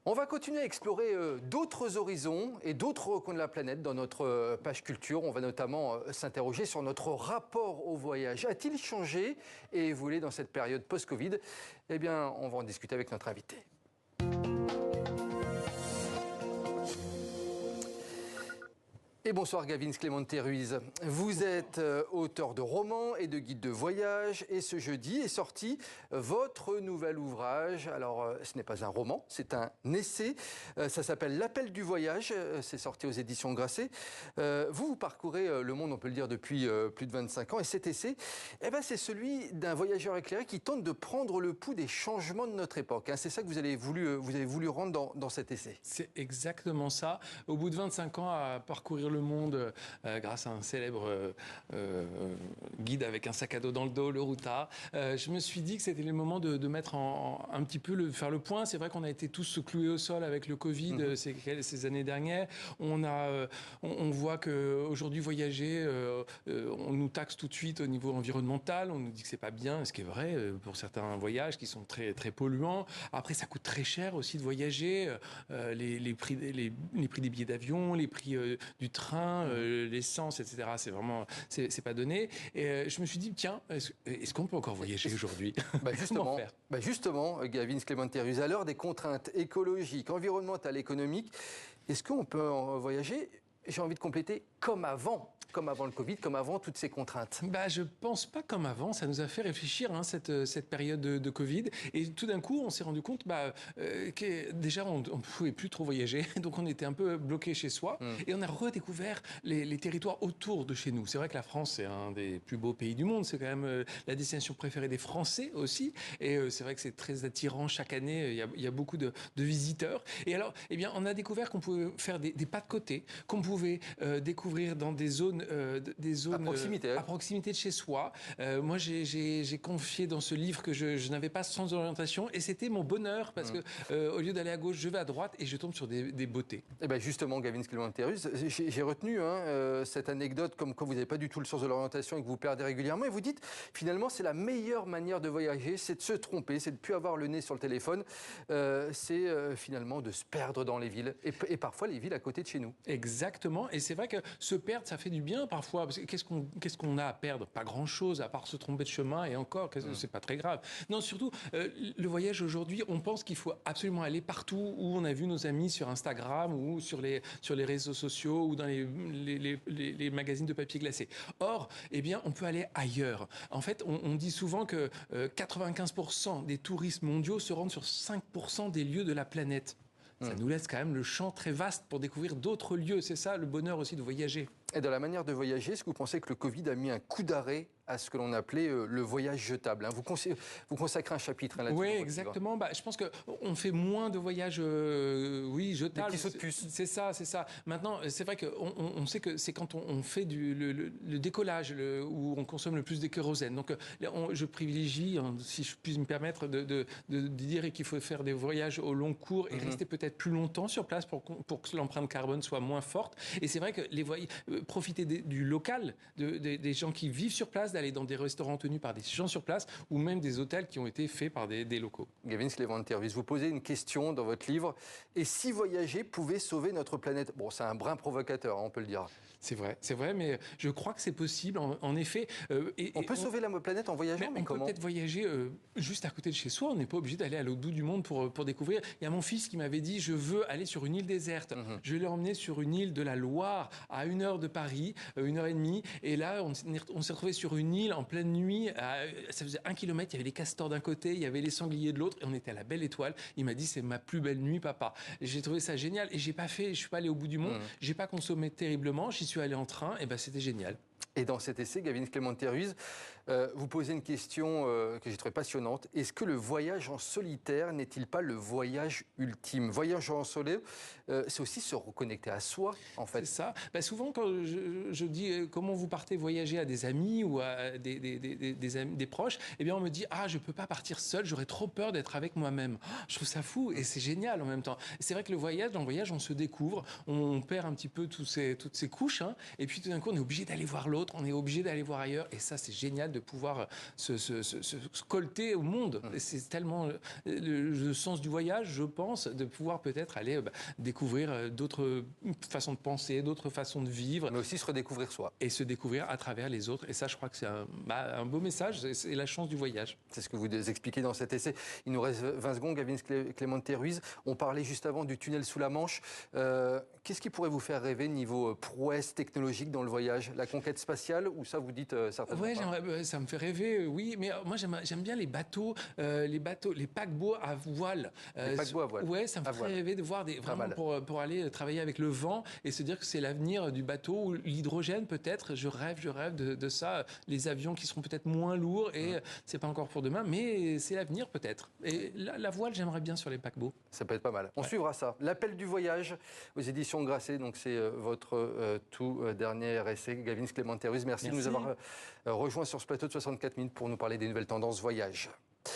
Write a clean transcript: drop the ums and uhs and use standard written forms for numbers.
On va continuer à explorer d'autres horizons et d'autres recoins de la planète dans notre page culture. On va notamment s'interroger sur notre rapport au voyage. A-t-il changé et évolué dans cette période post-Covid? Eh bien, on va en discuter avec notre invité. Et bonsoir Gavin Clemente-Ruiz. Vous êtes auteur de romans et de guides de voyage et ce jeudi est sorti votre nouvel ouvrage. Alors ce n'est pas un roman, c'est un essai. Ça s'appelle L'Appel du voyage. C'est sorti aux éditions Grasset. Vous parcourez le monde, on peut le dire, depuis plus de 25 ans. Et cet essai, c'est celui d'un voyageur éclairé qui tente de prendre le pouls des changements de notre époque. C'est ça que vous avez voulu rendre dans cet essai. C'est exactement ça. Au bout de 25 ans à parcourir le monde grâce à un célèbre guide avec un sac à dos dans le dos, le Ruta. Je me suis dit que c'était le moment de mettre un petit peu faire le point. C'est vrai qu'on a été tous cloués au sol avec le Covid ces années dernières. On voit qu'aujourd'hui voyager, on nous taxe tout de suite au niveau environnemental. On nous dit que c'est pas bien, ce qui est vrai pour certains voyages qui sont très très polluants. Après, ça coûte très cher aussi de voyager. Les prix des billets d'avion, les prix du train, l'essence, etc. C'est vraiment, c'est pas donné. Et je me suis dit, tiens, est-ce qu'on peut encore voyager aujourd'hui? Justement, Gavin Clemente-Ruiz, à l'heure des contraintes écologiques, environnementales, économiques, est-ce qu'on peut voyager? J'ai envie de compléter comme avant le Covid, comme avant toutes ces contraintes. Je pense pas comme avant. Ça nous a fait réfléchir cette période de Covid. Et tout d'un coup, on s'est rendu compte que déjà on ne pouvait plus trop voyager, donc on était un peu bloqué chez soi. Et on a redécouvert les territoires autour de chez nous. C'est vrai que la France, c'est un des plus beaux pays du monde. C'est quand même la destination préférée des Français aussi. Et c'est vrai que c'est très attirant chaque année. Il y a beaucoup de visiteurs. Et alors, on a découvert qu'on pouvait faire des pas de côté, qu'on pouvait découvrir dans des zones à proximité de chez soi. Moi, j'ai confié dans ce livre que je n'avais pas sans orientation et c'était mon bonheur parce que au lieu d'aller à gauche, je vais à droite et je tombe sur des beautés. Justement, Gavin Clemente-Ruiz, j'ai retenu cette anecdote comme quand vous n'avez pas du tout le sens de l'orientation et que vous perdez régulièrement et vous dites finalement c'est la meilleure manière de voyager, c'est de se tromper, c'est de ne plus avoir le nez sur le téléphone, c'est finalement de se perdre dans les villes et parfois les villes à côté de chez nous. Exactement, et c'est vrai que se perdre, ça fait du bien parfois, parce que qu'est-ce qu'on a à perdre? Pas grand-chose, à part se tromper de chemin, et encore, c'est pas très grave. Non, surtout, le voyage aujourd'hui, on pense qu'il faut absolument aller partout où on a vu nos amis sur Instagram ou sur les réseaux sociaux ou dans les magazines de papier glacé. Or, on peut aller ailleurs. En fait, on dit souvent que 95% des touristes mondiaux se rendent sur 5% des lieux de la planète. Ça nous laisse quand même le champ très vaste pour découvrir d'autres lieux. C'est ça le bonheur aussi de voyager. Et dans la manière de voyager, est-ce que vous pensez que le Covid a mis un coup d'arrêt à ce que l'on appelait le voyage jetable? Vous consacrez un chapitre là-dessus. Oui, exactement. Je pense qu'on fait moins de voyages jetables. Des petits sauts de puce. C'est ça. Maintenant, c'est vrai qu'on sait que c'est quand on fait le décollage où on consomme le plus de kérosène. Donc, je privilégie, si je puis me permettre, de dire qu'il faut faire des voyages au long cours et rester peut-être plus longtemps sur place pour que l'empreinte carbone soit moins forte. Et c'est vrai que profiter du local, des gens qui vivent sur place, d'aller dans des restaurants tenus par des gens sur place ou même des hôtels qui ont été faits par des locaux. Gavin Clemente-Ruiz, vous posez une question dans votre livre. Et si voyager pouvait sauver notre planète? Bon, c'est un brin provocateur, on peut le dire. C'est vrai, mais je crois que c'est possible, en effet. On peut sauver la planète en voyageant, mais comment? On peut peut-être voyager juste à côté de chez soi. On n'est pas obligé d'aller à l'autre bout du monde pour découvrir. Il y a mon fils qui m'avait dit, je veux aller sur une île déserte. Je vais l'emmener sur une île de la Loire, à 1 heure de Paris, 1h30. Et là, on s'est retrouvé sur une île en pleine nuit. Ça faisait 1 kilomètre. Il y avait les castors d'un côté, il y avait les sangliers de l'autre. Et on était à la Belle Étoile. Il m'a dit, c'est ma plus belle nuit, papa. Et j'ai trouvé ça génial. Et je suis pas allé au bout du monde. J'ai pas consommé terriblement. J'y suis allé en train. Et c'était génial. Et dans cet essai, Gavin Clemente-Ruiz, vous posez une question que j'ai trouvée passionnante. Est-ce que le voyage en solitaire n'est-il pas le voyage ultime? Voyage en solo, c'est aussi se reconnecter à soi, en fait. C'est ça. Souvent, quand je dis comment vous partez voyager à des amis ou à des proches, on me dit « Ah, je peux pas partir seul, j'aurais trop peur d'être avec moi-même. » Je trouve ça fou et c'est génial en même temps. C'est vrai que dans le voyage, on se découvre, on perd un petit peu toutes ces couches, et puis tout d'un coup, on est obligé d'aller voir l'autre. l'autre, on est obligé d'aller voir ailleurs. Et ça, c'est génial de pouvoir se colter au monde. C'est tellement le sens du voyage, je pense, de pouvoir peut-être aller découvrir d'autres façons de penser, d'autres façons de vivre. Mais aussi se redécouvrir soi. Et se découvrir à travers les autres. Et ça, je crois que c'est un beau message. C'est la chance du voyage. C'est ce que vous expliquez dans cet essai. Il nous reste 20 secondes. Gavin Clemente Ruiz, on parlait juste avant du tunnel sous la Manche. Qu'est-ce qui pourrait vous faire rêver niveau prouesse technologique dans le voyage? La conquête spatiale ou ça vous dites certainement pas? Ça me fait rêver, oui. Mais moi, j'aime bien les bateaux, les paquebots à voile. Les paquebots à voile. Ouais, ça me fait rêver de voir vraiment pour aller travailler avec le vent et se dire que c'est l'avenir du bateau ou l'hydrogène peut-être. Je rêve de ça. Les avions qui seront peut-être moins lourds et c'est pas encore pour demain, mais c'est l'avenir peut-être. Et la voile, j'aimerais bien sur les paquebots. Ça peut être pas mal. On suivra ça. L'appel du voyage aux éditions Grasset. Donc c'est votre tout dernier essai, Gavin Clemente Ruiz. Merci de nous avoir rejoints sur ce plateau de 64 minutes pour nous parler des nouvelles tendances voyage.